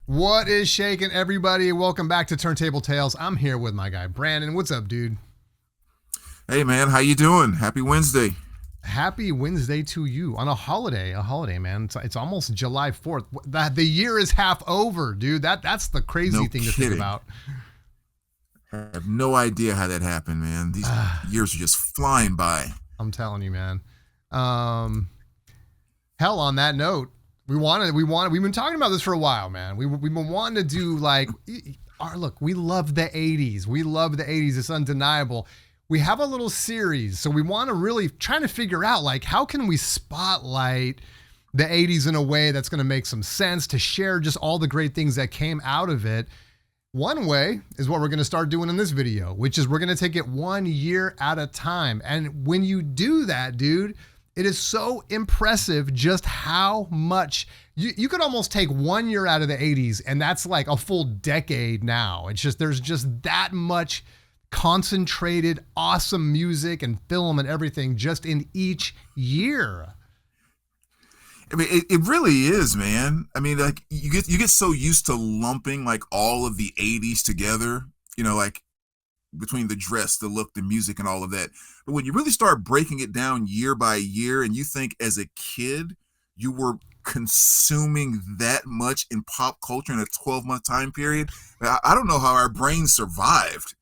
What is shaking, everybody? Welcome back to Turntable Tales. I'm here with my guy Brandon. What's up, dude? Hey man, how you doing? Happy Wednesday. Happy Wednesday to you on a holiday, man. It's almost July 4th. The year is half over, dude. That's the crazy No thing to think kidding. about. I have no idea how that happened, man. These years are just flying by. I'm telling you, man. Hell, on that note, we've been talking about this for a while, man. We've been wanting to do look, we love the 80s. We love the 80s. It's undeniable. We have a little series, so we want to really trying to figure out how can we spotlight the 80s in a way that's going to make some sense to share just all the great things that came out of it. One way is what we're going to start doing in this video, which is we're going to take it 1 year at a time. And when you do that, dude, it is so impressive just how much you could almost take 1 year out of the 80s, and that's like a full decade now. It's just there's just that much concentrated, awesome music and film and everything just in each year. I mean, it really is, man. I mean, like you get so used to lumping like all of the 80s together, like between the dress, the look, the music, and all of that. But when you really start breaking it down year by year, and you think as a kid you were consuming that much in pop culture in a 12-month time period, I don't know how our brains survived.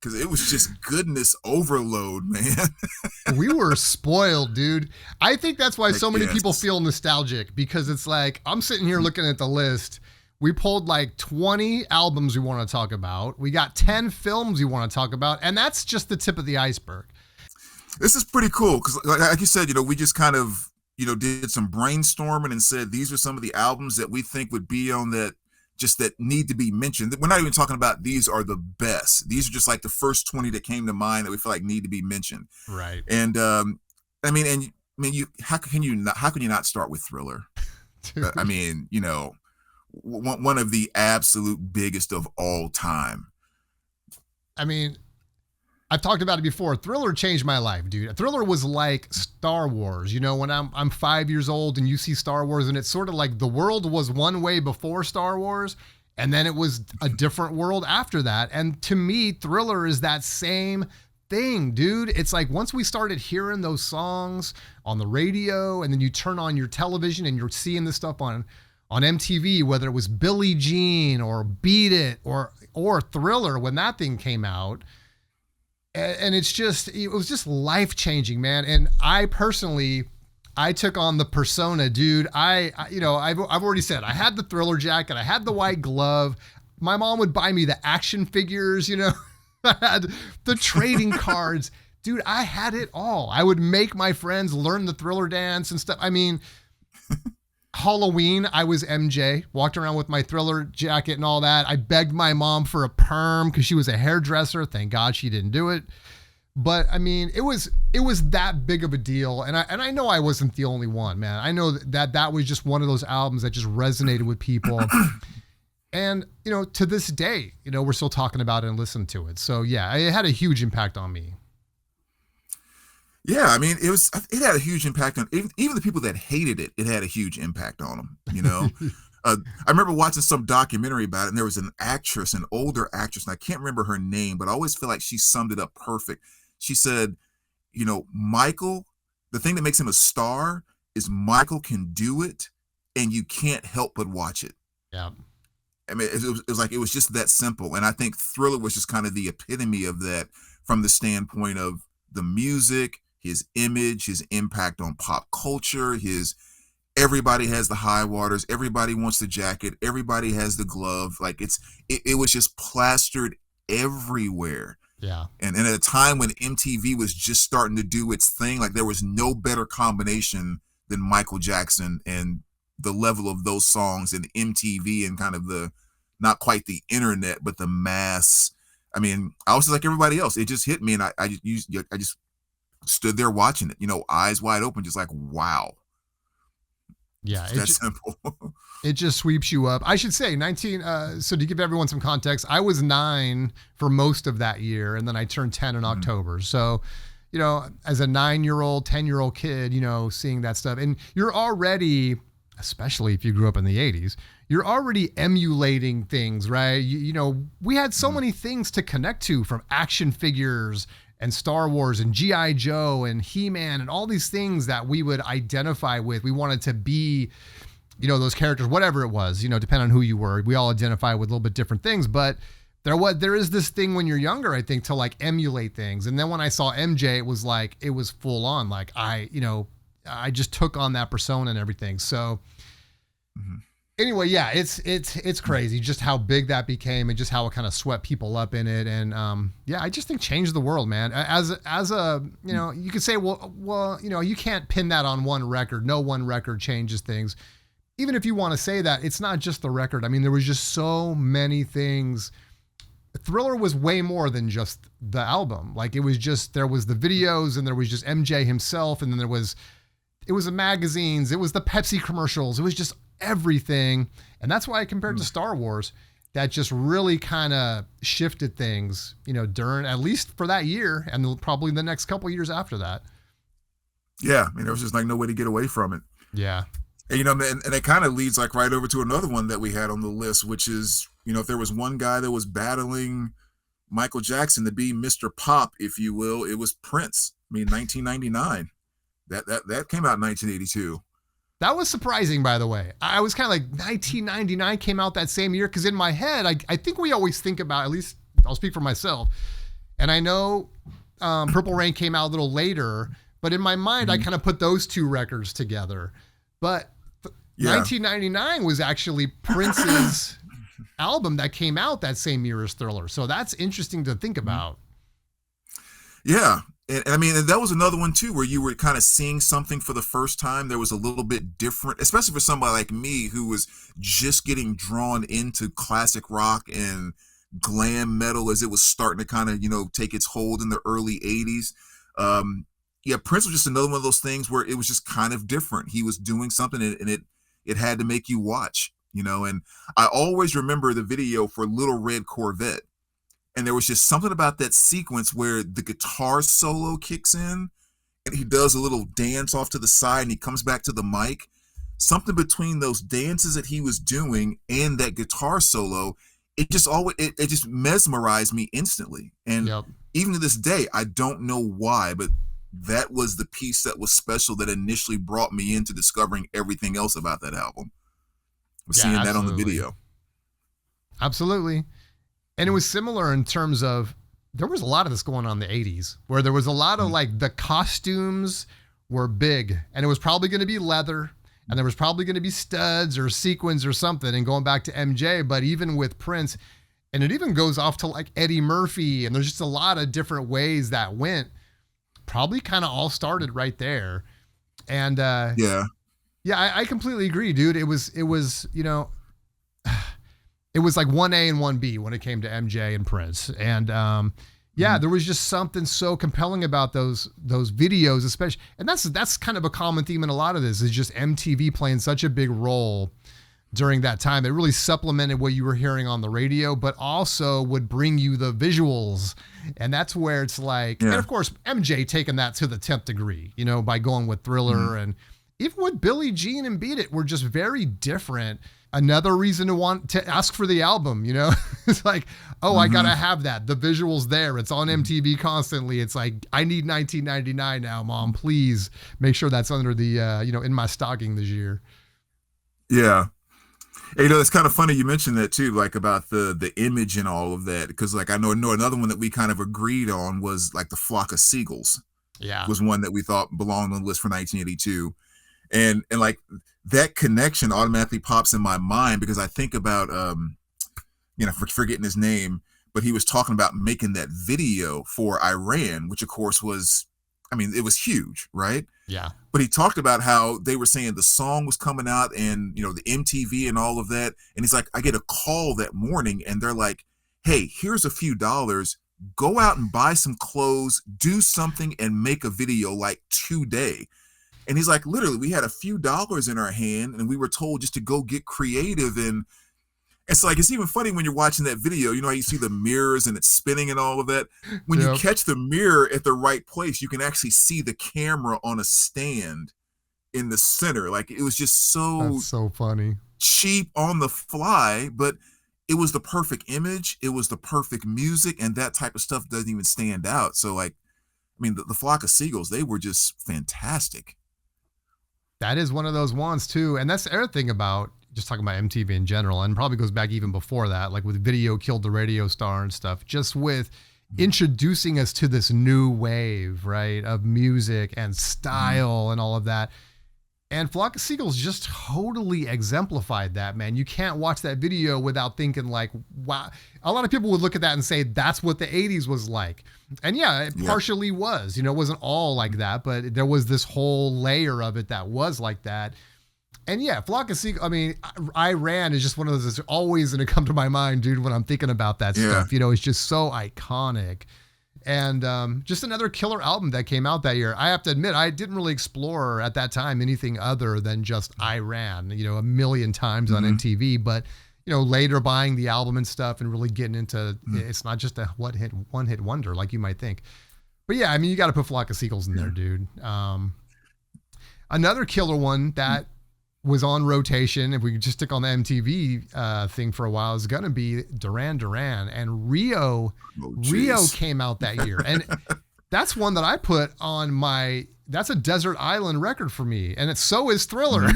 Because it was just goodness overload, man. We were spoiled, dude. I think that's why so many people feel nostalgic, because it's like, I'm sitting here looking at the list. We pulled like 20 albums we want to talk about. We got 10 films we want to talk about. And that's just the tip of the iceberg. This is pretty cool. Because like you said, we just kind of, did some brainstorming and said, these are some of the albums that we think would be on that need to be mentioned. We're not even talking about these are the best. These are just like the first 20 that came to mind that we feel like need to be mentioned. Right. And how can you not start with Thriller? I mean, one of the absolute biggest of all time. I mean, I've talked about it before. Thriller changed my life, dude. Thriller was like Star Wars. When I'm 5 years old and you see Star Wars, and it's sort of like the world was one way before Star Wars, and then it was a different world after that. And to me, Thriller is that same thing, dude. It's like once we started hearing those songs on the radio, and then you turn on your television and you're seeing this stuff on MTV, whether it was Billie Jean or Beat It or Thriller when that thing came out. And it was just life-changing, man. And I personally took on the persona, dude. I've already said, I had the Thriller jacket. I had the white glove. My mom would buy me the action figures, I had the trading cards. Dude, I had it all. I would make my friends learn the Thriller dance and stuff. I mean, Halloween, I was MJ, walked around with my Thriller jacket and all that. I begged my mom for a perm because she was a hairdresser. Thank God she didn't do it. But I mean, it was that big of a deal. And I know I wasn't the only one, man. I know that was just one of those albums that just resonated with people. And, to this day, we're still talking about it and listening to it. So yeah, it had a huge impact on me. Yeah, I mean, it had a huge impact on even the people that hated it. It had a huge impact on them. I remember watching some documentary about it, and there was an older actress, and I can't remember her name, but I always feel like she summed it up perfect. She said, Michael, the thing that makes him a star is Michael can do it, and you can't help but watch it. Yeah. I mean, it was just that simple, and I think Thriller was just kind of the epitome of that from the standpoint of the music, his image, his impact on pop culture, everybody has the high waters, everybody wants the jacket, everybody has the glove. Like it was just plastered everywhere. Yeah. And at a time when MTV was just starting to do its thing, like there was no better combination than Michael Jackson and the level of those songs and MTV and kind of not quite the internet, but the mass. I mean, I was just like everybody else. It just hit me, and I just stood there watching it, eyes wide open, just like, wow. Yeah. It's that simple. It just sweeps you up. I should say so to give everyone some context, I was 9 for most of that year, and then I turned 10 in October. So, as a 9-year-old, 10-year-old kid, seeing that stuff, and you're already, especially if you grew up in the 80s, you're already emulating things, right? We had so Mhm. many things to connect to, from action figures and Star Wars and G.I. Joe and He-Man and all these things that we would identify with. We wanted to be, those characters, whatever it was, depending on who you were. We all identify with a little bit different things, but there is this thing when you're younger, I think, to like emulate things. And then when I saw MJ, it was full on. Like I just took on that persona and everything. So Mhm. anyway, yeah, it's crazy just how big that became and just how it kind of swept people up in it. And yeah, I just think changed the world, man. As a you could say, well, you can't pin that on one record. No one record changes things. Even if you want to say that, it's not just the record. I mean, there was just so many things. Thriller was way more than just the album. Like there was the videos, and there was just MJ himself, and then it was the magazines, it was the Pepsi commercials, it was just everything. And that's why I compared to Star Wars, that just really kind of shifted things, during, at least for that year, and probably the next couple years after that. Yeah, I mean, there was just like no way to get away from it. Yeah. And, and it kind of leads like right over to another one that we had on the list, which is, if there was one guy that was battling Michael Jackson to be Mr. Pop, if you will, it was Prince. I mean, 1999. That came out in 1982. That was surprising, by the way. I was kind of like, 1999 came out that same year, because in my head, I think we always think about, at least I'll speak for myself, and I know Purple Rain came out a little later, but in my mind, I kind of put those two records together. But 1999 was actually Prince's album that came out that same year as Thriller. So that's interesting to think about. Yeah. And I mean, and that was another one too, where you were kind of seeing something for the first time. There was a little bit different, especially for somebody like me who was just getting drawn into classic rock and glam metal as it was starting to kind of, take its hold in the early 80s. Yeah, Prince was just another one of those things where it was just kind of different. He was doing something, and it had to make you watch, and I always remember the video for Little Red Corvette. And there was just something about that sequence where the guitar solo kicks in and he does a little dance off to the side and he comes back to the mic. Something between those dances that he was doing and that guitar solo, it just mesmerized me instantly. And even to this day, I don't know why, but that was the piece that was special that initially brought me into discovering everything else about that album. Was seeing that on the video. Absolutely. And it was similar in terms of, there was a lot of this going on in the 80s, where there was a lot of like, the costumes were big, and it was probably going to be leather, and there was probably going to be studs or sequins or something. And going back to MJ, but even with Prince, and it even goes off to like Eddie Murphy, and there's just a lot of different ways that went, probably kind of all started right there. And I completely agree, dude. It was it was like 1A and 1B when it came to MJ and Prince. And there was just something so compelling about those videos, especially. And that's kind of a common theme in a lot of this, is just MTV playing such a big role during that time. It really supplemented what you were hearing on the radio, but also would bring you the visuals. And that's where it's like, and of course, MJ taking that to the 10th degree, by going with Thriller. And even with Billie Jean and Beat It were just very different. Another reason to want to ask for the album, it's like, I gotta have that. The visuals there. It's on MTV constantly. It's like, I need 1999 now, Mom. Please make sure that's under the, in my stocking this year. Yeah. It's kind of funny you mentioned that too, like about the image and all of that, because like I know another one that we kind of agreed on was like The Flock of Seagulls. Yeah, was one that we thought belonged on the list for 1982, and like that connection automatically pops in my mind because I think about forgetting his name, but he was talking about making that video for Iran, which of course was, it was huge, right? Yeah. But he talked about how they were saying the song was coming out and, the MTV and all of that. And he's like, I get a call that morning and they're like, hey, here's a few dollars. Go out and buy some clothes, do something and make a video like today. And he's like, literally, we had a few dollars in our hand and we were told just to go get creative. And it's like, it's even funny when you're watching that video, how you see the mirrors and it's spinning and all of that. When you catch the mirror at the right place, you can actually see the camera on a stand in the center. Like it was just That's so funny. cheap on the fly, but it was the perfect image, it was the perfect music, and that type of stuff doesn't even stand out. So like, I mean, the Flock of Seagulls, they were just fantastic. That is one of those ones too. And that's the other thing about just talking about MTV in general, and probably goes back even before that, like with Video Killed the Radio Star and stuff, just with introducing us to this new wave, right, of music and style and all of that. And Flock of Seagulls just totally exemplified that, man. You can't watch that video without thinking like, wow. A lot of people would look at that and say, that's what the 80s was like. And yeah, it partially was. You know, it wasn't all like that, but there was this whole layer of it that was like that. And yeah, Flock of Seagulls, I mean, I Ran is just one of those that's always going to come to my mind, dude, when I'm thinking about that stuff. You know, it's just so iconic. And just another killer album that came out that year. I have to admit, I didn't really explore at that time anything other than just I Ran, you know, a million times on MTV. But, you know, later buying the album and stuff and really getting into it's not just a one hit wonder like you might think. But yeah, I mean, you got to put Flock of Seagulls in there, dude. Another killer one that was on rotation, if we could just stick on the MTV thing for a while, is going to be Duran Duran. And Rio came out that year. And that's one that I put on that's a desert island record for me. And so is Thriller.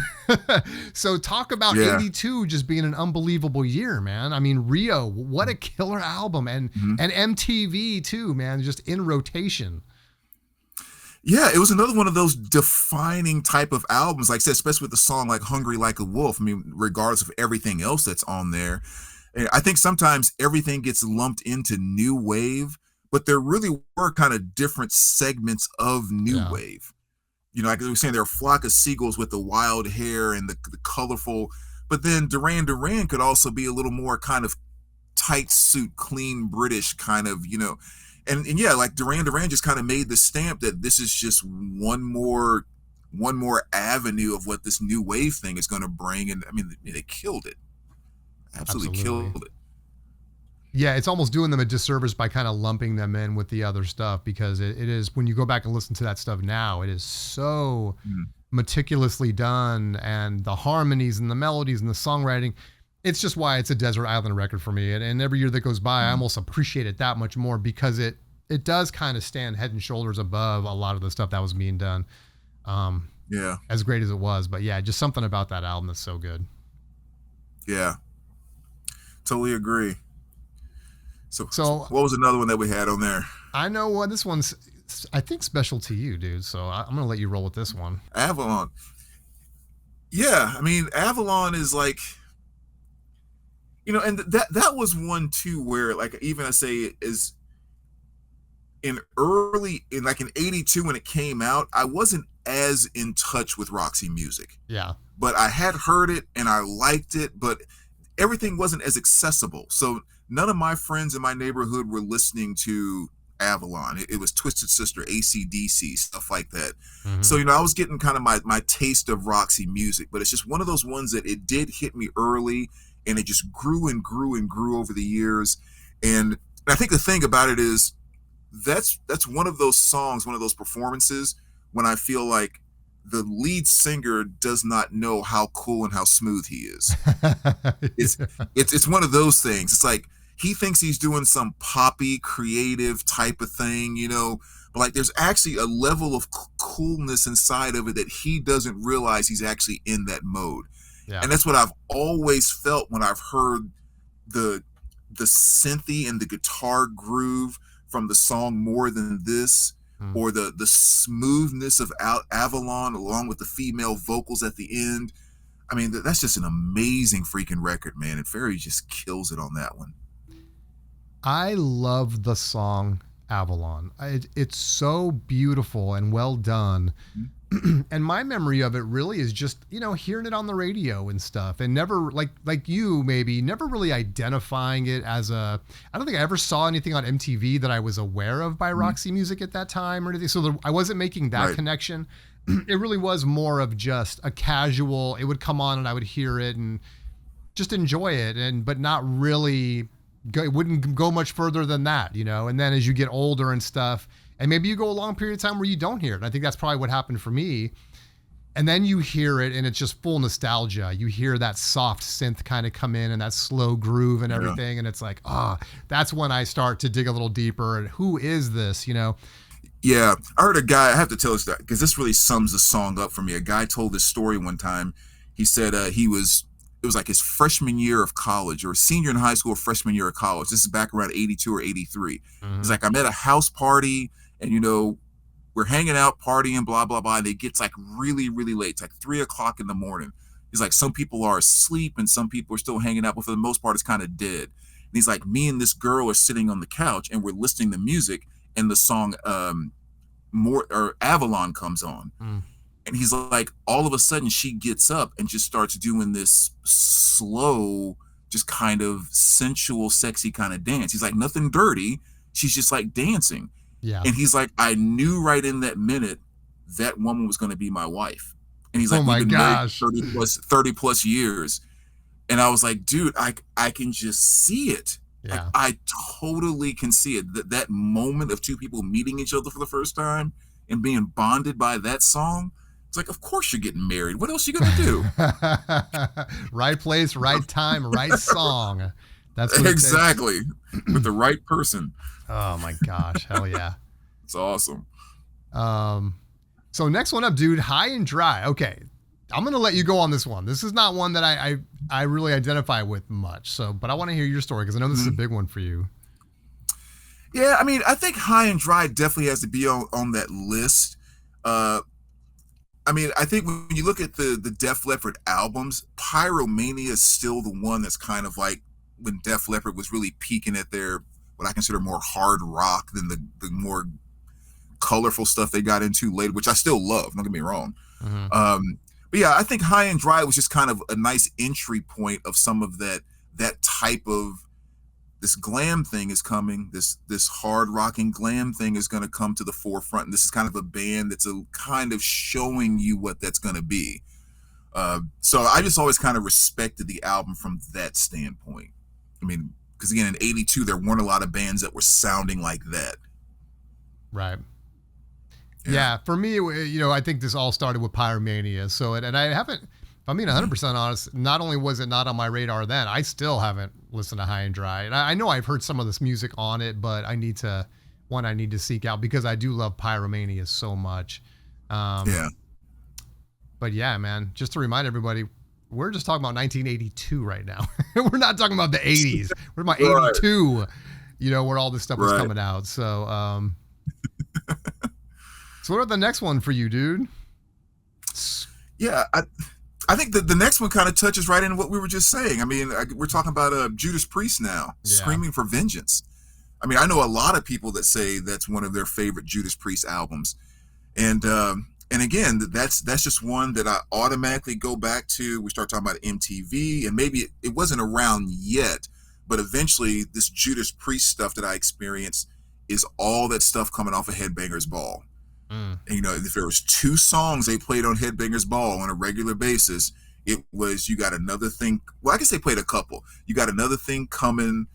So talk about 82 just being an unbelievable year, man. I mean, Rio, what a killer album. And MTV too, man, just in rotation. Yeah, it was another one of those defining type of albums, like I said, especially with the song like Hungry Like a Wolf. I mean, regardless of everything else that's on there. I think sometimes everything gets lumped into new wave, but there really were kind of different segments of new wave. You know, like we were saying, there are Flock of Seagulls with the wild hair and the colorful, but then Duran Duran could also be a little more kind of tight suit, clean British kind of, you know. And yeah, like Duran Duran just kind of made the stamp that this is just one more avenue of what this new wave thing is going to bring. And I mean, they killed it. Absolutely killed it. Yeah, it's almost doing them a disservice by kind of lumping them in with the other stuff, because it is, when you go back and listen to that stuff now, it is so meticulously done, and the harmonies and the melodies and the songwriting. It's just why it's a desert island record for me. And every year that goes by, I almost appreciate it that much more, because it does kind of stand head and shoulders above a lot of the stuff that was being done. As great as it was. But yeah, just something about that album that's so good. Yeah. Totally agree. So what was another one that we had on there? I know what this one's, I think, special to you, dude. So I'm going to let you roll with this one. Avalon. Yeah. I mean, Avalon is like, you know, and that was one too, where like, even I say is in 82 when it came out, I wasn't as in touch with Roxy music. Yeah. But I had heard it and I liked it, but everything wasn't as accessible. So none of my friends in my neighborhood were listening to Avalon. It was Twisted Sister, AC/DC, stuff like that. So, you know, I was getting kind of my taste of Roxy music, but it's just one of those ones that it did hit me early. And it just grew and grew and grew over the years. And I think the thing about it is that's one of those songs, one of those performances when I feel like the lead singer does not know how cool and how smooth he is. It's one of those things. It's like he thinks he's doing some poppy, creative type of thing, you know, but like there's actually a level of coolness inside of it that he doesn't realize he's actually in that mode. Yeah. And that's what I've always felt when I've heard the synthy and the guitar groove from the song More Than This, or the smoothness of Avalon along with the female vocals at the end. I mean, that's just an amazing freaking record, man. And Ferry just kills it on that one. I love the song Avalon. It's so beautiful and well done. And my memory of it really is just, you know, hearing it on the radio and stuff, and never like you maybe never really identifying it as I don't think I ever saw anything on MTV that I was aware of by Roxy Music at that time or anything. So I wasn't making that connection. It really was more of just a casual, it would come on and I would hear it and just enjoy it, but not really it wouldn't go much further than that, you know. And then as you get older and stuff, and maybe you go a long period of time where you don't hear it. And I think that's probably what happened for me. And then you hear it and it's just full nostalgia. You hear that soft synth kind of come in and that slow groove and everything. And it's like, that's when I start to dig a little deeper. And who is this, Yeah, I heard a guy, I have to tell us that because this really sums the song up for me. A guy told this story one time. He said it was like his freshman year of college or senior in high school, freshman year of college. This is back around 82 or 83. Mm-hmm. He's like, I'm at a house party and, we're hanging out, partying, blah, blah, blah. And it gets like really, really late. It's like 3:00 in the morning. He's like, some people are asleep and some people are still hanging out, but for the most part, it's kind of dead. And he's like, me and this girl are sitting on the couch and we're listening to music and the song Avalon comes on. Mm. And he's like, all of a sudden she gets up and just starts doing this slow, just kind of sensual, sexy kind of dance. He's like, nothing dirty. She's just like dancing. Yeah. And he's like, I knew right in that minute that woman was going to be my wife. And he's like, oh my gosh, 30 plus years. And I was like, dude, I can just see it. Yeah. Like, I totally can see it. That moment of two people meeting each other for the first time and being bonded by that song. It's like, of course you're getting married. What else are you going to do? Right place, right time, right song. That's what exactly. With the right person. Oh my gosh. Hell yeah. It's awesome. So next one up, dude, High and Dry. Okay. I'm going to let you go on this one. This is not one that I really identify with much. But I want to hear your story because I know this is a big one for you. Yeah. I mean, I think High and Dry definitely has to be on that list. I mean, I think when you look at the Def Leppard albums, Pyromania is still the one that's kind of like when Def Leppard was really peaking at their, what I consider more hard rock than the more colorful stuff they got into later, which I still love, don't get me wrong. Mm-hmm. But yeah, I think High and Dry was just kind of a nice entry point of some of that type of, this glam thing is coming, this hard rocking glam thing is going to come to the forefront. And this is kind of a band that's kind of showing you what that's going to be. So I just always kind of respected the album from that standpoint. I mean, because again, in 82, there weren't a lot of bands that were sounding like that. Right. Yeah. For me, I think this all started with Pyromania. So, and I haven't, if I'm being 100% honest, not only was it not on my radar then, I still haven't listened to High and Dry. And I know I've heard some of this music on it, but I need to seek out because I do love Pyromania so much. Yeah. But yeah, man, just to remind everybody, we're just talking about 1982 right now. We're not talking about the 80s. We're talking about 82, where all this stuff was coming out. So, so what about the next one for you, dude? Yeah, I think the next one kind of touches right into what we were just saying. I mean, we're talking about Judas Priest now, Screaming for Vengeance. I mean, I know a lot of people that say that's one of their favorite Judas Priest albums. And again, that's just one that I automatically go back to. We start talking about MTV, and maybe it wasn't around yet, but eventually this Judas Priest stuff that I experienced is all that stuff coming off of Headbangers Ball. And, if there was 2 songs they played on Headbangers Ball on a regular basis, it was You Got Another Thing. Well, I guess they played a couple. You Got Another Thing Coming.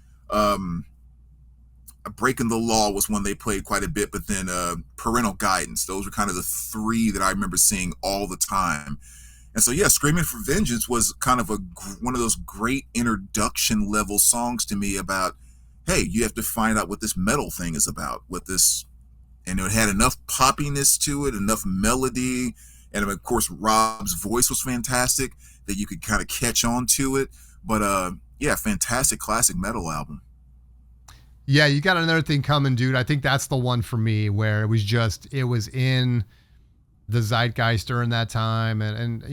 Breaking the Law was one they played quite a bit, but then Parental Guidance. Those were kind of the 3 that I remember seeing all the time. And so, yeah, Screaming for Vengeance was kind of one of those great introduction level songs to me about, hey, you have to find out what this metal thing is about, and it had enough poppiness to it, enough melody, and of course Rob's voice was fantastic that you could kind of catch on to it. But yeah, fantastic classic metal album. Yeah, You Got Another Thing Coming, dude. I think that's the one for me where it was in the zeitgeist during that time, and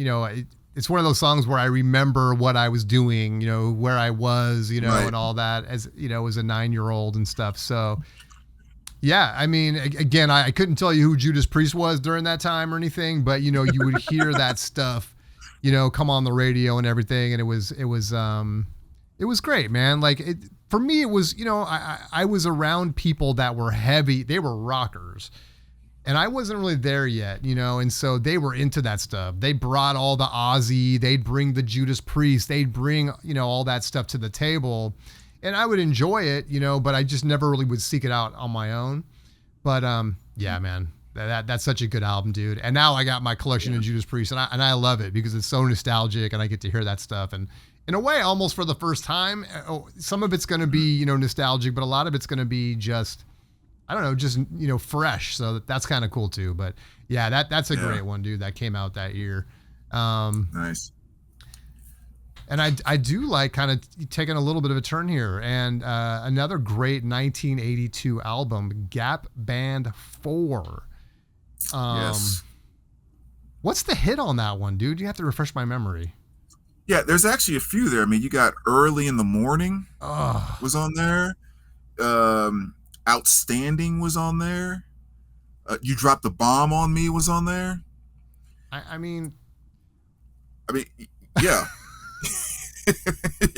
it's one of those songs where I remember what I was doing, where I was, and all that as as a 9-year-old and stuff. So. Yeah, I mean, again, I couldn't tell you who Judas Priest was during that time or anything, but you would hear that stuff, come on the radio and everything, and it was great, man. Like for me, it was, I was around people that were heavy, they were rockers, and I wasn't really there yet, and so they were into that stuff. They brought all the Ozzy, they'd bring the Judas Priest, they'd bring all that stuff to the table. And I would enjoy it, but I just never really would seek it out on my own. But yeah, man, That's such a good album, dude. And now I got my collection of Judas Priest, and I love it because it's so nostalgic, and I get to hear that stuff. And in a way, almost for the first time, some of it's going to be, nostalgic, but a lot of it's going to be just, I don't know, just, fresh. So that's kind of cool too. But yeah, that's a great one, dude. That came out that year. Nice. And I do like kind of taking a little bit of a turn here, and another great 1982 album, Gap Band 4. Yes. What's the hit on that one, dude? You have to refresh my memory. Yeah, there's actually a few there. I mean, you got Early in the Morning was on there. Outstanding was on there. You Dropped the Bomb on Me was on there. I mean, yeah.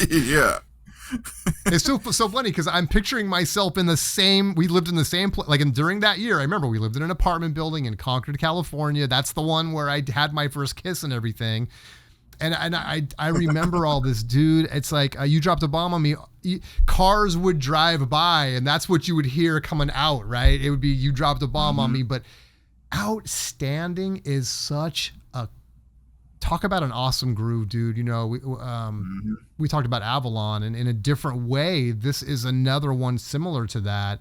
Yeah. It's so funny because I'm picturing myself in the same. We lived in the same place. Like, during that year, I remember we lived in an apartment building in Concord, California. That's the one where I had my first kiss and everything. And I remember all this, dude. It's like, You Dropped a Bomb on Me. Cars would drive by, and that's what you would hear coming out, right? It would be You Dropped a Bomb on Me. But Outstanding is such a, talk about an awesome groove, dude. We talked about Avalon, and in a different way, this is another one similar to that.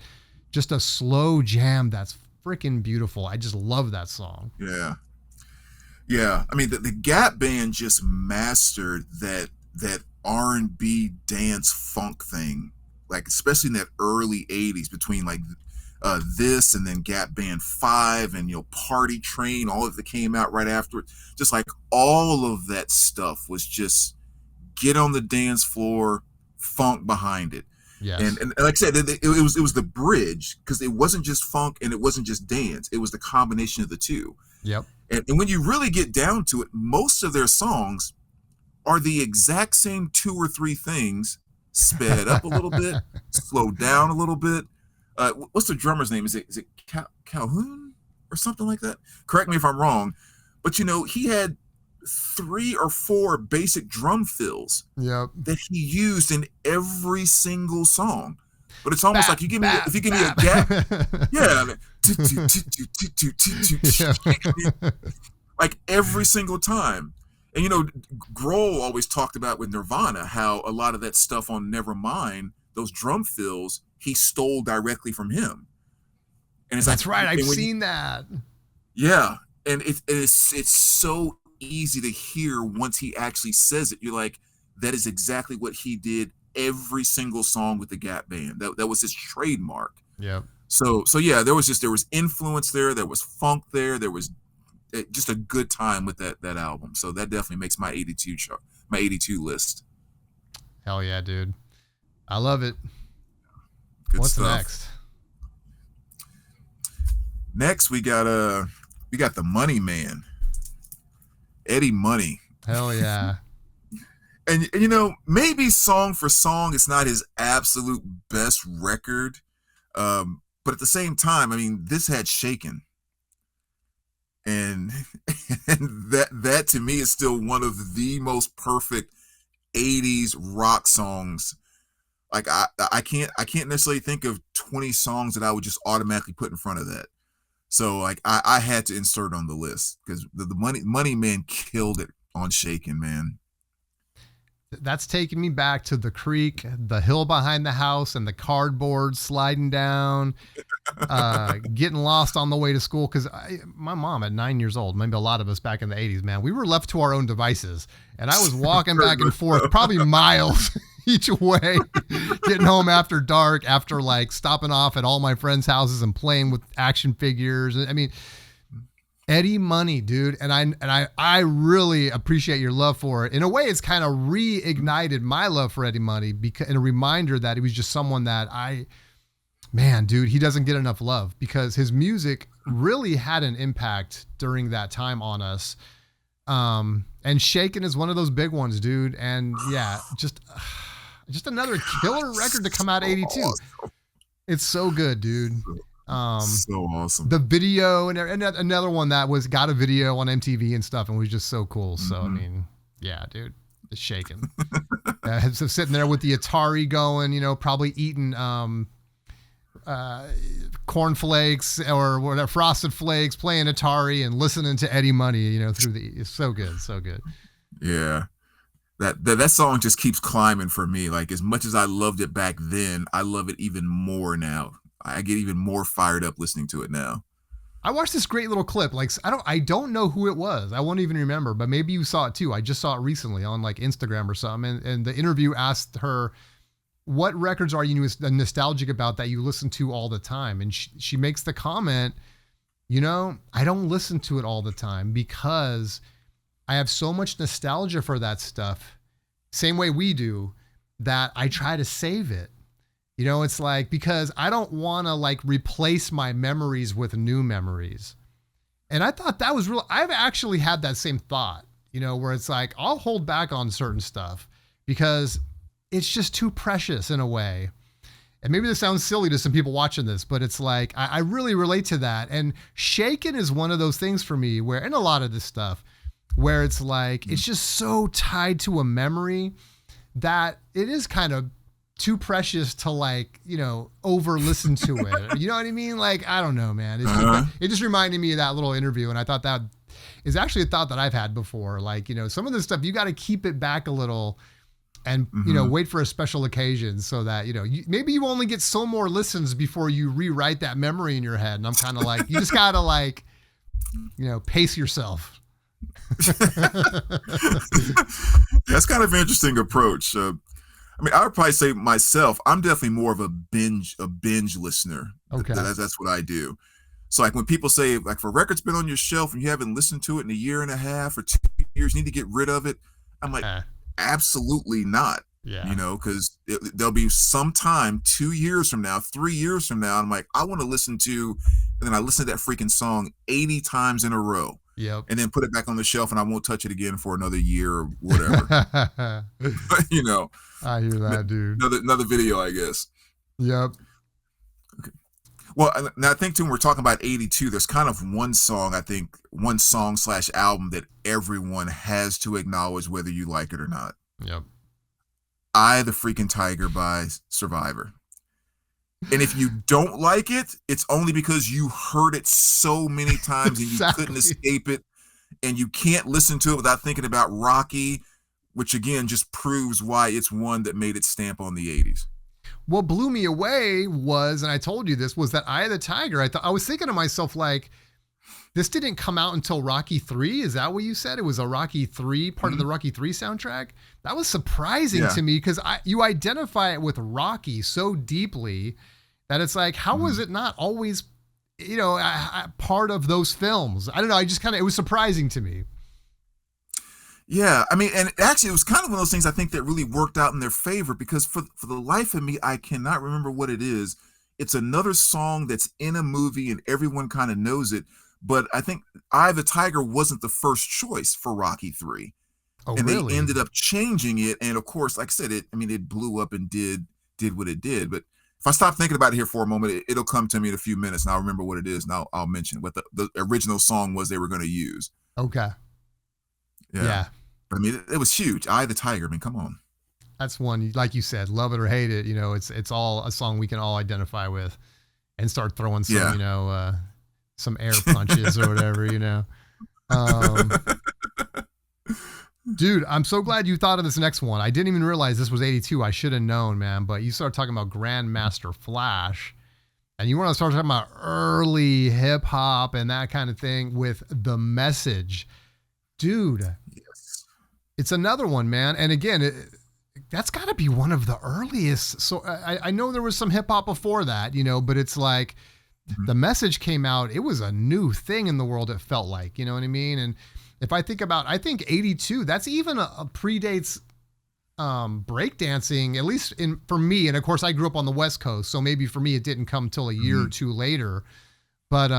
Just a slow jam that's freaking beautiful. I just love that song. Yeah. Yeah. I mean, the Gap Band just mastered that R&B dance funk thing, like especially in that early 80s between like this and then Gap Band 5 and Party Train, all of that came out right after it. Just like all of that stuff was just get on the dance floor, funk behind it. Yes. And like I said, it was the bridge, because it wasn't just funk and it wasn't just dance. It was the combination of the two. Yep. And when you really get down to it, most of their songs are the exact same 2 or 3 things, sped up a little bit, slowed down a little bit. What's the drummer's name? Is it Calhoun or something like that? Correct me if I'm wrong. But he had 3 or 4 basic drum fills that he used in every single song. But it's almost like if you give me a gap, like every single time. And Grohl always talked about with Nirvana how a lot of that stuff on Nevermind, those drum fills, he stole directly from him. And it's that's right. I've seen that. Yeah, and it's so easy to hear once he actually says it. You're like, that is exactly what he did every single song with the Gap Band. That was his trademark. Yeah. So yeah, there was influence there. There was funk there. There was just a good time with that album. So that definitely makes my 82 list. Hell yeah, dude. I love it. Good What's stuff. next? Next we got the Money Man, Eddie Money. Hell yeah. And maybe song for song, it's not his absolute best record, but at the same time, I mean, this had Shaken, and that to me is still one of the most perfect 80s rock songs. Like I can't necessarily think of 20 songs that I would just automatically put in front of that. So like I had to insert on the list because the Money Man killed it on Shaken, man. That's taking me back to the creek, the hill behind the house, and the cardboard sliding down, getting lost on the way to school. Because my mom at 9 years old, maybe a lot of us back in the 80s, man, we were left to our own devices. And I was walking back and forth, probably miles each way, getting home after dark, after like stopping off at all my friends' houses and playing with action figures. I mean, Eddie Money, dude, and I really appreciate your love for it. In a way, it's kind of reignited my love for Eddie Money, because, and a reminder that he was just someone that dude, he doesn't get enough love because his music really had an impact during that time on us. And Shaken is one of those big ones, dude. And yeah, just another killer record to come out 82. Awesome. It's so good, dude. So awesome. The video and another one that got a video on MTV and stuff and was just so cool. So, I mean, yeah, dude, it's Shaken. So sitting there with the Atari going, probably eating cornflakes or whatever, Frosted Flakes, playing Atari and listening to Eddie Money, through the, it's so good, so good. Yeah. That song just keeps climbing for me. Like, as much as I loved it back then, I love it even more now. I get even more fired up listening to it now. I watched this great little clip. Like, I don't know who it was. I won't even remember, but maybe you saw it too. I just saw it recently on like Instagram or something. And the interview asked her, what records are you nostalgic about that you listen to all the time? And she makes the comment, I don't listen to it all the time because I have so much nostalgia for that stuff, same way we do, that I try to save it. It's like, because I don't want to like replace my memories with new memories. And I thought that was real. I've actually had that same thought, where it's like, I'll hold back on certain stuff because it's just too precious in a way. And maybe this sounds silly to some people watching this, but it's like, I really relate to that. And Shaken is one of those things for me where, and a lot of this stuff, where it's like, it's just so tied to a memory that it is kind of too precious to like, over listen to it. You know what I mean? Like, I don't know, man. It just reminded me of that little interview. And I thought that is actually a thought that I've had before. Like, some of this stuff, you got to keep it back a little and, wait for a special occasion so that, maybe you only get so more listens before you rewrite that memory in your head. And I'm kind of like, you just got to like, pace yourself. That's kind of an interesting approach. I would probably say myself, I'm definitely more of a binge listener. Okay. That's what I do. So like when people say like, if a record's been on your shelf and you haven't listened to it in a year and a half or 2 years, you need to get rid of it. I'm like, absolutely not. Yeah. Because there'll be some time 2 years from now, 3 years from now, I'm like, I want to listen to, and then I listen to that freaking song 80 times in a row. Yep. And then put it back on the shelf and I won't touch it again for another year or whatever. I hear that, dude. Another video, I guess. Yep. Okay. Well, now I think too, when we're talking about 82, there's kind of one song / album that everyone has to acknowledge whether you like it or not. Yep. Eye the Freaking Tiger by Survivor. And if you don't like it, it's only because you heard it so many times and you couldn't escape it, and you can't listen to it without thinking about Rocky, which again just proves why it's one that made its stamp on the 80s. What blew me away was, and I told you this, was that Eye of the Tiger. I was thinking to myself, like, this didn't come out until Rocky 3. Is that what you said? It was a Rocky 3, part of the Rocky 3 soundtrack? That was surprising to me because you identify it with Rocky so deeply that it's like, how was it not always, part of those films? I don't know. It was surprising to me. Yeah, and actually it was kind of one of those things I think that really worked out in their favor because for the life of me, I cannot remember what it is. It's another song that's in a movie and everyone kind of knows it. But I think Eye of the Tiger wasn't the first choice for Rocky 3. Oh, and really? They ended up changing it. And of course, like I said, it blew up and did what it did. But if I stop thinking about it here for a moment, it'll come to me in a few minutes and I'll remember what it is and I'll mention what the original song was they were going to use. Okay. Yeah. But it was huge. Eye of the Tiger. Come on. That's one, like you said, love it or hate it. It's all a song we can all identify with and start throwing some, some air punches or whatever, Dude, I'm so glad you thought of this next one. I didn't even realize this was 82. I should have known, man. But you started talking about Grandmaster Flash, and you want to start talking about early hip hop and that kind of thing with The Message. Dude, yes. It's another one, man. And again, that's got to be one of the earliest. So I know there was some hip hop before that, but it's like, The Message came out, it was a new thing in the world, it felt like, you know what I mean? And if I think 82, that's even a predates breakdancing, at least for me. And of course, I grew up on the West Coast, so maybe for me, it didn't come till a year or two later. But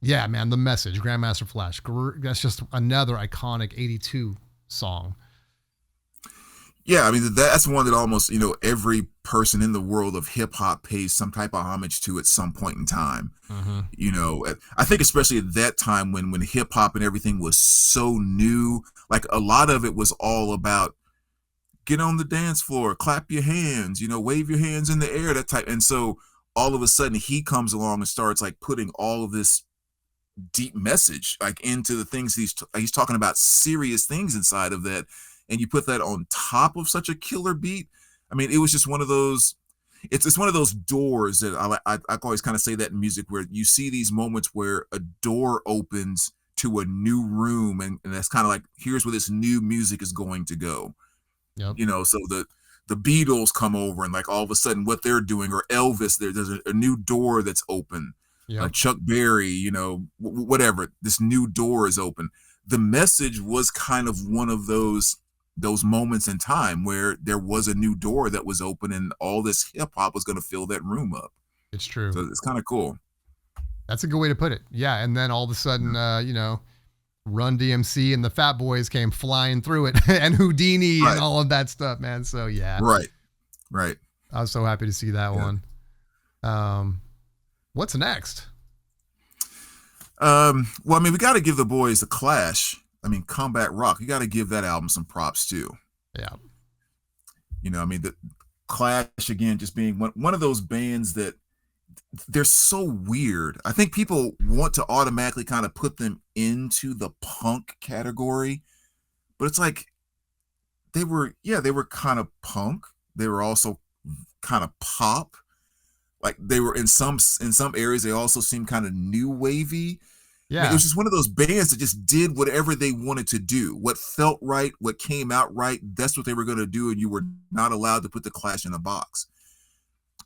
yeah, man, The Message, Grandmaster Flash, that's just another iconic 82 song. Yeah, that's one that almost, every person in the world of hip hop pays some type of homage to at some point in time. I think especially at that time when hip hop and everything was so new, like a lot of it was all about get on the dance floor, clap your hands, wave your hands in the air, that type. And so all of a sudden he comes along and starts like putting all of this deep message like into the things he's talking about, serious things inside of that, and you put that on top of such a killer beat. I mean, it was just one of those. It's one of those doors that I always kind of say that in music, where you see these moments where a door opens to a new room, and that's kind of like, here's where this new music is going to go. Yep. So the Beatles come over, and like all of a sudden what they're doing, or Elvis, there's a new door that's open. Yep. Chuck Berry, whatever, this new door is open. The message was kind of one of those moments in time where there was a new door that was open, and all this hip hop was going to fill that room up. It's true. So it's kind of cool. That's a good way to put it. Yeah. And then all of a sudden, Run DMC and the Fat Boys came flying through it, and Houdini and all of that stuff, man. So yeah. Right. I was so happy to see that one. What's next? Well, I mean, we got to give the boys The Clash. I mean, Combat Rock. You got to give that album some props too. Yeah. I mean, the Clash, again, just being one of those bands that they're so weird. I think people want to automatically kind of put them into the punk category, but it's like they were kind of punk. They were also kind of pop. Like they were in some areas, they also seemed kind of new wavy. Yeah. I mean, it was just one of those bands that just did whatever they wanted to do. What felt right, what came out right, that's what they were going to do, and you were not allowed to put the Clash in a box.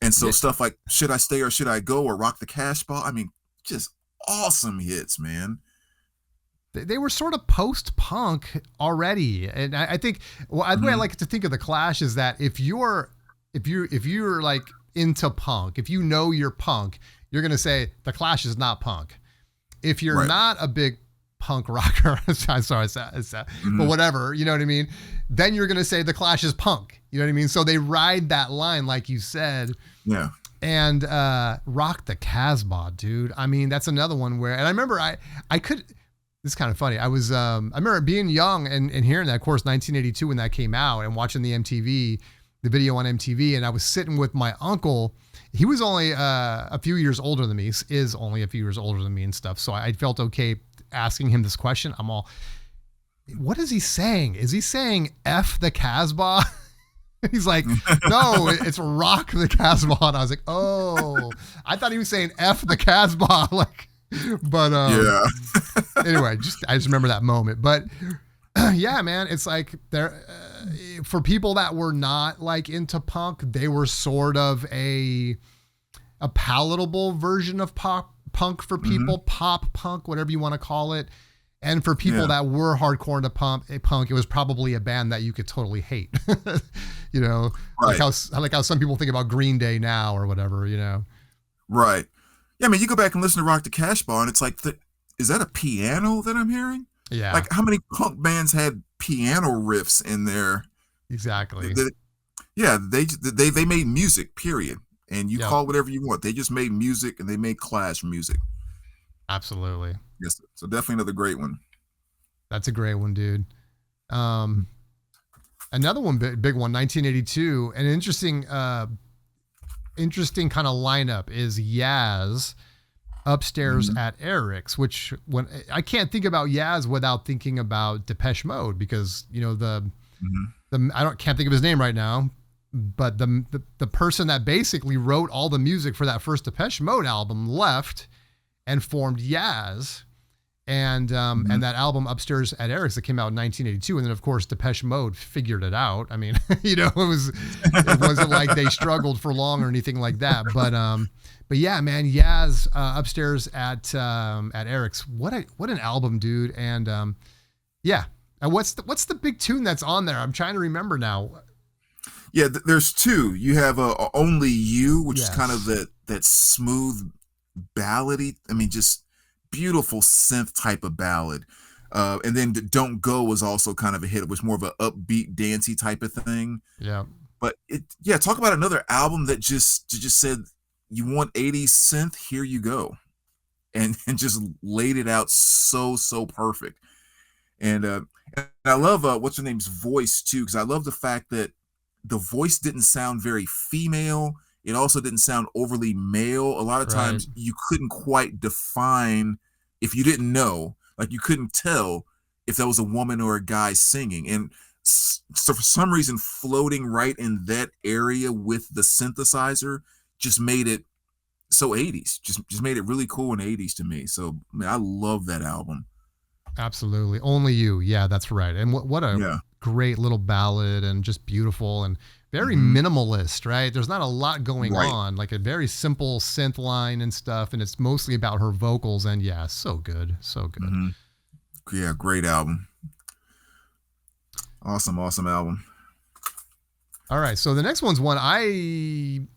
And so stuff like Should I Stay or Should I Go, or Rock the Cash Ball, I mean, just awesome hits, man. They were sort of post-punk already. And I think, the way I like to think of the Clash is that if you're like into punk, if you're punk, you're going to say the Clash is not punk. If you're not a big punk rocker, I'm sorry, but whatever, you know what I mean? Then you're going to say the Clash is punk. You know what I mean? So they ride that line, like you said. Yeah. And Rock the Casbah, dude. I mean, that's another one where, and I remember this is kind of funny. I remember being young and hearing that, of course, 1982 when that came out, and watching the video on MTV, and I was sitting with my uncle. He was only a few years older than me, is only a few years older than me and stuff. So I felt okay asking him this question. I'm all, what is he saying? Is he saying F the Casbah? He's like, no, it's Rock the Casbah. And I was like, oh, I thought he was saying F the Casbah. Anyway, I just remember that moment. But yeah, man, it's like for people that were not like into punk, they were sort of a palatable version of punk for people, pop punk, whatever you want to call it. And for people that were hardcore into punk, it was probably a band that you could totally hate. Like how some people think about Green Day now or whatever, Right. Yeah, I mean, you go back and listen to Rock the Cash Ball, and it's like, is that a piano that I'm hearing? Yeah. Like, how many punk bands had piano riffs in there? Exactly. They made music, period. And you call it whatever you want. They just made music, and they made Clash music. Absolutely. Yes. So definitely another great one. That's a great one, dude. Another one, big one, 1982. An interesting kind of lineup is Yaz upstairs at Eric's, which when I can't think about Yaz without thinking about Depeche Mode, because can't think of his name right now, but the person that basically wrote all the music for that first Depeche Mode album left and formed Yaz. And that album Upstairs at Eric's that came out in 1982, and then of course Depeche Mode figured it out. I mean, it wasn't like they struggled for long or anything like that. But yeah, man, Yaz Upstairs at Eric's, what an album, dude. And and what's the big tune that's on there? I'm trying to remember now. Yeah, there's two. You have Only You, which is kind of that smooth ballady. I mean, just beautiful synth type of ballad. And then Don't Go was also kind of a hit. It was more of an upbeat, dancey type of thing. Yeah. But talk about another album that just said, you want 80s synth, here you go. And just laid it out so perfect. And I love what's her name's voice too, because I love the fact that the voice didn't sound very female. it also didn't sound overly male. A lot of Right. times you couldn't quite define if you didn't know, like you couldn't tell if that was a woman or a guy singing. And so for some reason, floating right in that area with the synthesizer just made it so 80s. Just made it really cool in the 80s to me. So man, I love that album. Absolutely. Only You. Yeah, that's right. And what a Yeah. great little ballad, and just beautiful and very Hmm. minimalist, right? There's not a lot going Right. on, like a very simple synth line and stuff. And it's mostly about her vocals. And yeah, so good. So good. Hmm. Yeah, great album. Awesome, awesome album. All right. So the next one's one I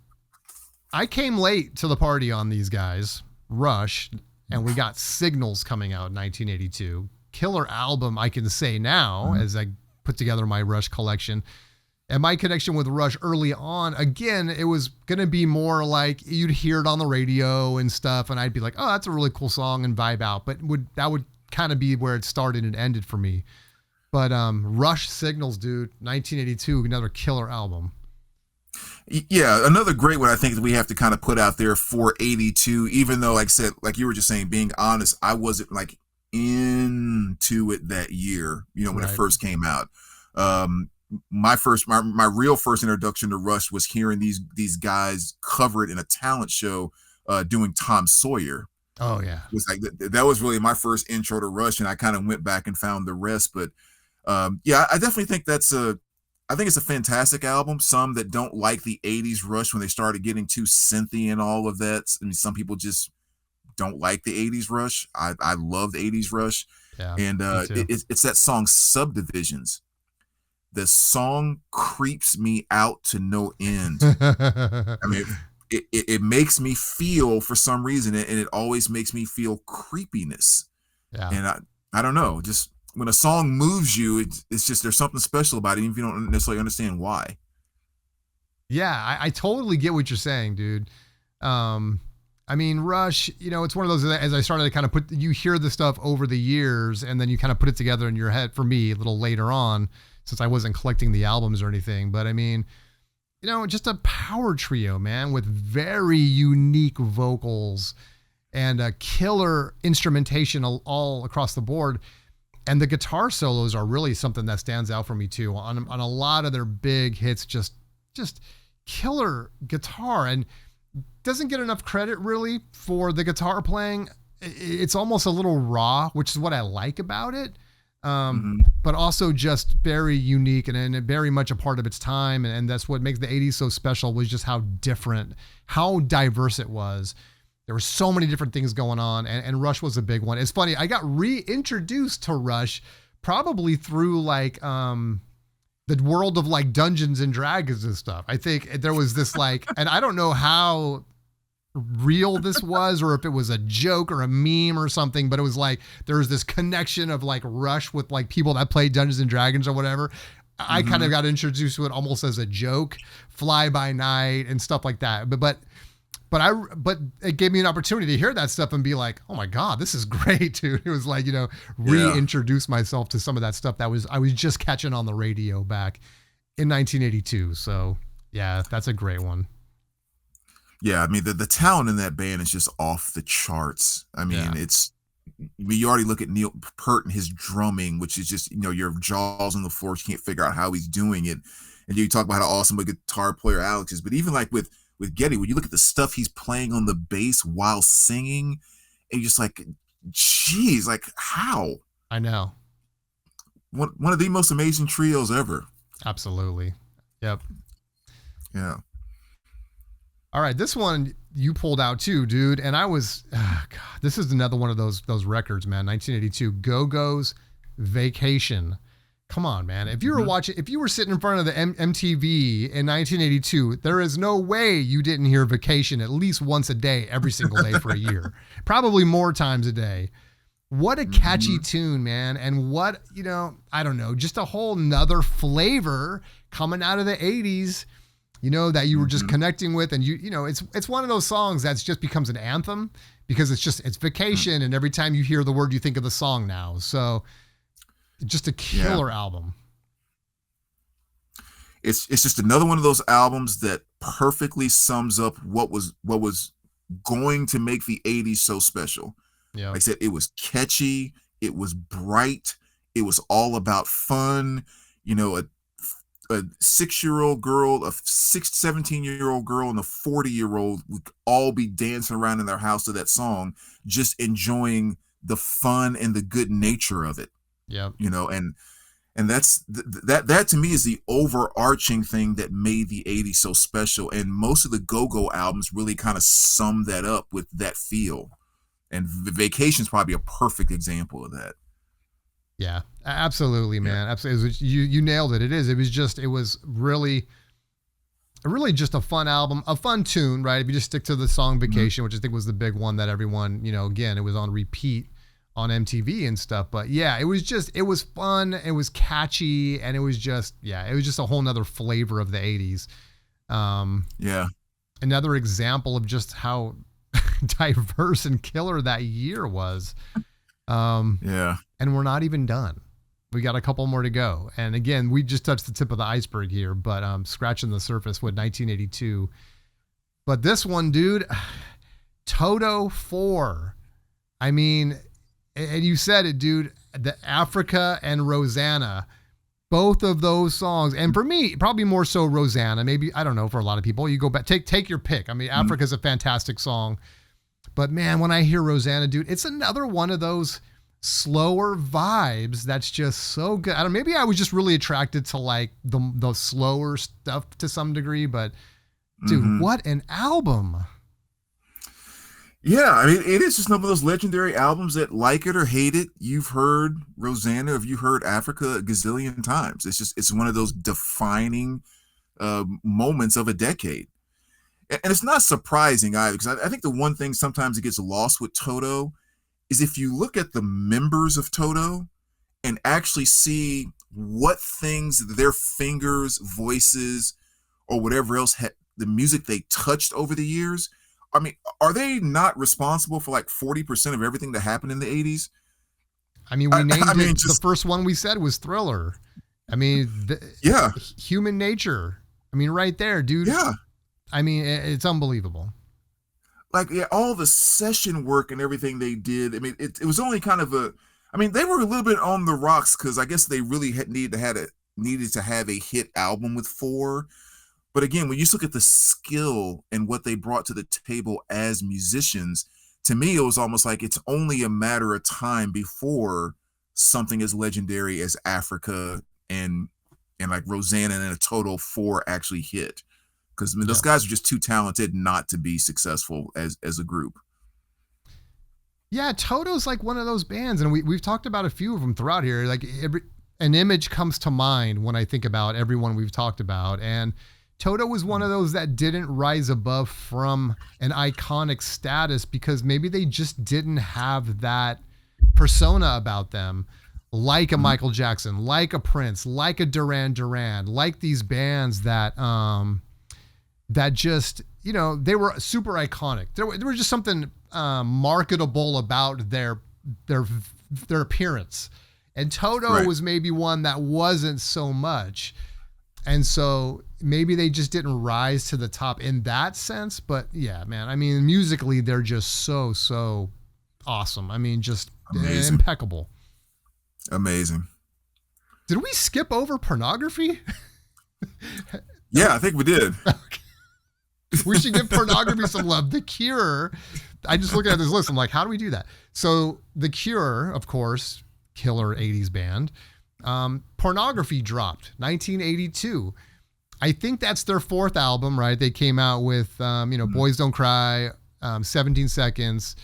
came late to the party on these guys, Rush, and we got Signals coming out in 1982. Killer album, I can say now, as I put together my Rush collection. And my connection with Rush early on, again, it was going to be more like you'd hear it on the radio and stuff, and I'd be like, oh, that's a really cool song, and vibe out. But that would kind of be where it started and ended for me. But Rush Signals, dude, 1982, another killer album. Yeah, another great one I think that we have to kind of put out there for 82, even though, like I said, like you were just saying, being honest, I wasn't like into it that year, when it Right. first came out. My real first introduction to Rush was hearing these guys cover it in a talent show, doing Tom Sawyer. Oh, yeah. It was like that was really my first intro to Rush, and I kind of went back and found the rest. But yeah, I definitely think I think it's a fantastic album. Some that don't like the 80s Rush when they started getting too synthy and all of that. I mean, some people just don't like the 80s Rush. I love the 80s Rush. Yeah. And Me too. it's that song Subdivisions. The song creeps me out to no end. I mean, it makes me feel for some reason, and it always makes me feel creepiness. Yeah. And I don't know, just when a song moves you, it's just there's something special about it, even if you don't necessarily understand why. Yeah, I totally get what you're saying, dude. I mean, Rush, it's one of those, as I started to kind of you hear the stuff over the years, and then you kind of put it together in your head, for me, a little later on, since I wasn't collecting the albums or anything. But I mean, just a power trio, man, with very unique vocals and a killer instrumentation all across the board. And the guitar solos are really something that stands out for me too. On a lot of their big hits, just killer guitar, and doesn't get enough credit really for the guitar playing. It's almost a little raw, which is what I like about it. But also just very unique and very much a part of its time. And that's what makes the 80s so special, was just how different, how diverse it was. There were so many different things going on, and Rush was a big one. It's funny, I got reintroduced to Rush probably through like the world of like Dungeons and Dragons and stuff. I think there was this like, and I don't know how real this was, or if it was a joke or a meme or something, but it was like there was this connection of like Rush with like people that played Dungeons and Dragons or whatever. I kind of got introduced to it almost as a joke, Fly By Night and stuff like that. But it gave me an opportunity to hear that stuff and be like, oh my God, this is great, dude. It was like, reintroduce myself to some of that stuff I was just catching on the radio back in 1982. So yeah, that's a great one. Yeah, I mean the talent in that band is just off the charts. I mean, Yeah. you already look at Neil Peart and his drumming, which is just, your jaws on the floor. You can't figure out how he's doing it. And you talk about how awesome a guitar player Alex is, but even like with Geddy, when you look at the stuff he's playing on the bass while singing, and you're just like, geez, like how? I know. One of the most amazing trios ever. Absolutely. Yep. Yeah. All right, this one you pulled out too, dude, and I was, God, this is another one of those records, man. 1982, Go-Go's Vacation. Come on, man. If you were sitting in front of the MTV in 1982, there is no way you didn't hear Vacation at least once a day, every single day for a year, probably more times a day. What a catchy tune, man. And what, I don't know, just a whole nother flavor coming out of the 80s. That you were just connecting with, and it's one of those songs that's just becomes an anthem because it's vacation, and every time you hear the word, you think of the song now. So just a killer album. It's just another one of those albums that perfectly sums up what was going to make the 80s so special. Yeah. Like I said, it was catchy, it was bright, it was all about fun. You know, a 6-year-old girl, a 17-year-old girl, and a 40-year-old would all be dancing around in their house to that song, just enjoying the fun and the good nature of it. Yeah. You know, and that to me is the overarching thing that made the 80s so special. And most of the go-go albums really kind of sum that up with that feel. And Vacation's probably a perfect example of that. Yeah, absolutely, man. Yeah. Absolutely. You nailed it. It was really just a fun album, a fun tune, right? If you just stick to the song Vacation, which I think was the big one that everyone, again, it was on repeat on MTV and stuff. But yeah, it was fun. It was catchy. And it was just a whole nother flavor of the 80s. Yeah. Another example of just how diverse and killer that year was. Yeah. And we're not even done. We got a couple more to go. And again, we just touched the tip of the iceberg here, but scratching the surface with 1982. But this one, dude, Toto 4. I mean, and you said it, dude, the Africa and Rosanna, both of those songs. And for me, probably more so Rosanna. Maybe, I don't know, for a lot of people, you go back, take your pick. I mean, Africa's a fantastic song. But man, when I hear Rosanna, dude, it's another one of those slower vibes that's just so good. I don't, maybe I was just really attracted to like the slower stuff to some degree, but dude, what an album. Yeah, I mean, it is just one of those legendary albums that, like it or hate it, you've heard Rosanna, or you've heard Africa a gazillion times. It's one of those defining moments of a decade. And it's not surprising either, because I think the one thing sometimes it gets lost with Toto is if you look at the members of Toto and actually see what things their fingers, voices, or whatever else, the music they touched over the years, I mean, are they not responsible for like 40% of everything that happened in the 80s? I mean, we named it. The first one we said was Thriller. I mean, Human Nature. I mean, right there, dude. Yeah. I mean, it's unbelievable. Like, yeah, all the session work and everything they did. I mean, it was only kind of they were a little bit on the rocks because I guess they really needed to have a hit album with 4. But again, when you look at the skill and what they brought to the table as musicians, to me, it was almost like it's only a matter of time before something as legendary as Africa and like Rosanna and a Toto 4 actually hit. Because I mean, those guys are just too talented not to be successful as a group. Yeah, Toto's like one of those bands, and we've talked about a few of them throughout here. Like an image comes to mind when I think about everyone we've talked about, and Toto was one of those that didn't rise above from an iconic status because maybe they just didn't have that persona about them, like a Michael Jackson, like a Prince, like a Duran Duran, like these bands that that just, they were super iconic. There was just something marketable about their appearance. And Toto was maybe one that wasn't so much. And so maybe they just didn't rise to the top in that sense. But yeah, man, I mean, musically, they're just so awesome. I mean, just impeccable. Amazing. Did we skip over Pornography? Yeah, I think we did. Okay. We should give Pornography some love. The Cure. I just look at this list. I'm like, how do we do that? So The Cure, of course, killer 80s band. Pornography dropped 1982. I think that's their 4th album, right? They came out with, Boys Don't Cry, 17 Seconds,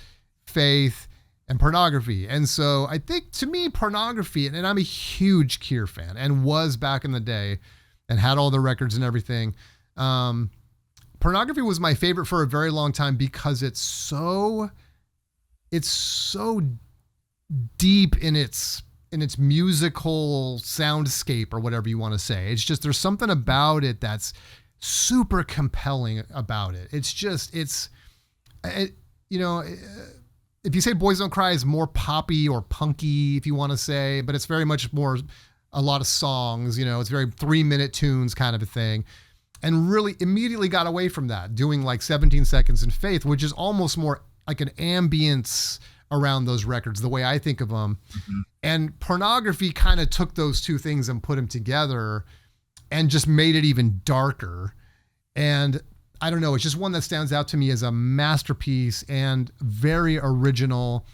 Faith, and Pornography. And so I think, to me, Pornography, and I'm a huge Cure fan and was back in the day and had all the records and everything. Pornography was my favorite for a very long time because it's so deep in its musical soundscape, or whatever you want to say. It's just, there's something about it that's super compelling about it. It's just, if you say Boys Don't Cry is more poppy or punky, if you want to say, but it's very much more a lot of songs, it's very 3-minute tunes kind of a thing. and really immediately got away from that, doing like 17 Seconds in Faith, which is almost more like an ambience around those records, the way I think of them. Mhm. And Pornography kind of took those two things and put them together and just made it even darker. And I don't know, it's just one that stands out to me as a masterpiece and very original,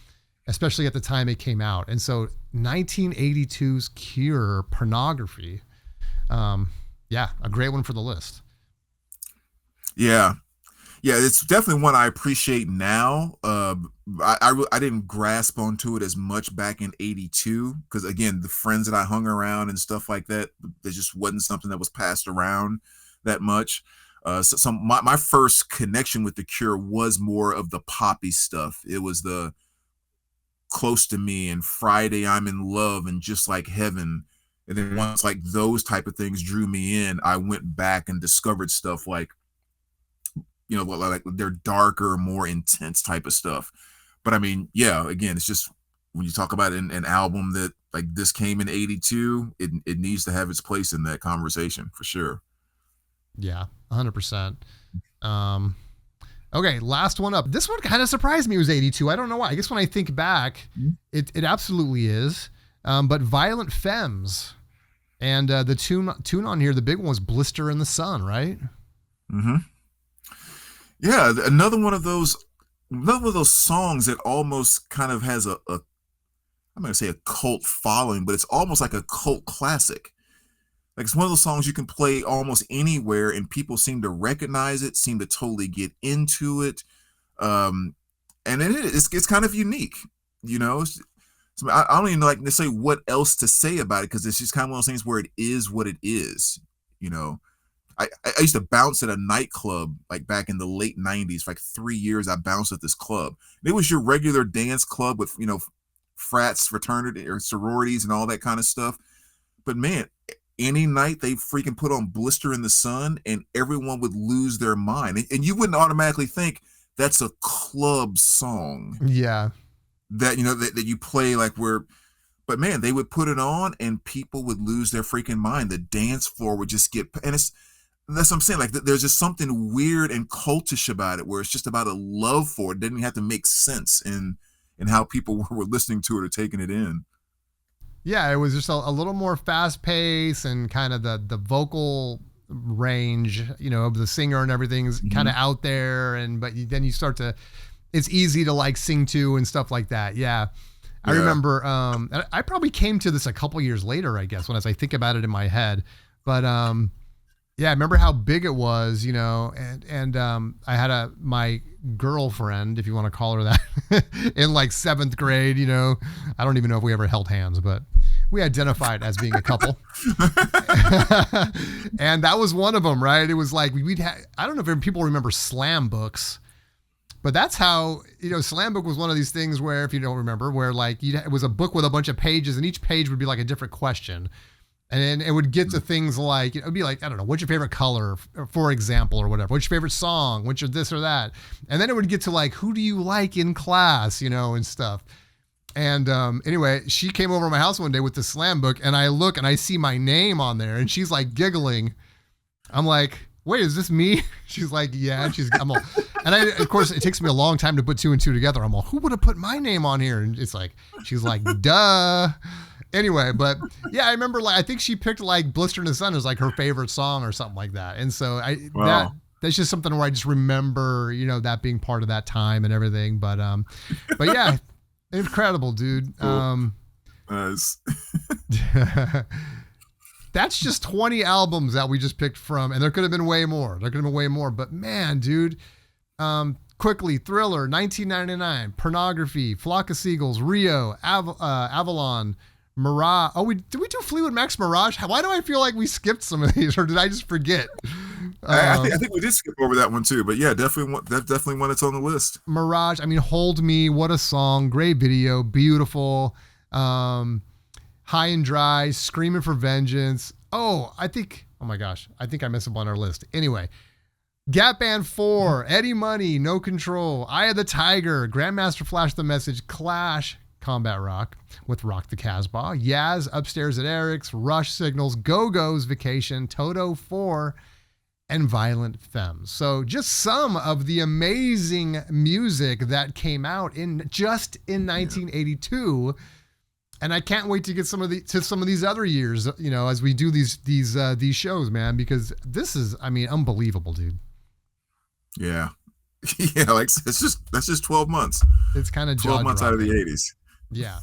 especially at the time it came out. And so 1982's Cure, Pornography. Yeah, a great one for the list. Yeah. Yeah, it's definitely one I appreciate now. I didn't grasp onto it as much back in '82 because again, the friends that I hung around and stuff like that, there just wasn't something that was passed around that much. So my first connection with the Cure was more of the poppy stuff. It was the Close to Me and Friday I'm in Love and Just Like Heaven. And then once like those type of things drew me in, I went back and discovered stuff like, you know, like their darker, more intense type of stuff. But I mean, yeah, again, it's just when you talk about an album that like this came in '82, it needs to have its place in that conversation for sure. Yeah, 100%. Okay, last one up. This one kind of surprised me. It was 82. I don't know why. I guess when I think back, it absolutely is. But Violent Femmes, and the tune on here, the big one was Blister in the Sun, right? Mm-hmm. Yeah, another one of those songs that almost kind of has I'm going to say a cult following, but it's almost like a cult classic. Like it's one of those songs you can play almost anywhere and people seem to recognize it, seem to totally get into it. And it's kind of unique, you know. So I don't even know like necessarily what else to say about it because it's just kind of one of those things where it is what it is, you know. I used to bounce at a nightclub like back in the late 90s. For like 3 years, I bounced at this club. And it was your regular dance club with, you know, frats, fraternity or sororities and all that kind of stuff. But man, any night they freaking put on Blister in the Sun and everyone would lose their mind. And you wouldn't automatically think that's a club song. Yeah. That, you know, that you play like but man, they would put it on and people would lose their freaking mind. The dance floor would just and that's what I'm saying. Like there's just something weird and cultish about it where it's just about a love for it. It didn't have to make sense in how people were listening to it or taking it in. Yeah, it was just a little more fast paced and kind of the vocal range, you know, of the singer and everything's kind of out there. But then you start to, it's easy to like sing to and stuff like that. Yeah. I remember, I probably came to this a couple years later, I guess, as I think about it in my head. But, yeah, I remember how big it was, you know, and I had my girlfriend, if you want to call her that, in like 7th grade, you know. I don't even know if we ever held hands, but we identified as being a couple. And that was one of them, right? It was like I don't know if people remember slam books, but that's how, you know, slam book was one of these things where, if you don't remember, where like it was a book with a bunch of pages and each page would be like a different question. And then it would get to things like, it would be like, I don't know, what's your favorite color, for example, or whatever. What's your favorite song? What's your this or that? And then it would get to like, who do you like in class, you know, and stuff. And anyway, she came over to my house one day with the slam book and I look and I see my name on there and she's like giggling. I'm like, wait, is this me? She's like, yeah. I'm all, and of course, it takes me a long time to put 2 and 2 together. I'm all, who would have put my name on here? And it's like, she's like, duh. Anyway, but yeah, I remember like I think she picked like Blister in the Sun as like her favorite song or something like that. And so that's just something where I just remember, you know, that being part of that time and everything. But yeah, incredible, dude. Nice. That's just 20 albums that we just picked from, and there could have been way more. But man, dude, quickly, Thriller, 1999, Pornography, Flock of Seagulls, Rio, Avalon, Mirage. Oh, did we do Fleetwood Mac's Mirage? Why do I feel like we skipped some of these, or did I just forget? I think we did skip over that one too, but yeah, that's definitely one that's on the list. Mirage. I mean, Hold Me, what a song! Great video, beautiful. High and Dry, Screaming for Vengeance. Oh my gosh, I think I messed up on our list. Anyway, Gap Band 4, Eddie Money, No Control, Eye of the Tiger, Grandmaster Flash the Message, Clash, Combat Rock with Rock the Casbah, Yaz, Upstairs at Eric's, Rush Signals, Go-Go's Vacation, Toto 4, and Violent Femmes. So just some of the amazing music that came out in 1982. And I can't wait to get some of these other years, as we do these shows, man, because this is, unbelievable, dude. Yeah. Yeah, like that's just 12 months. It's kind of 12 months out of the 80s. Yeah.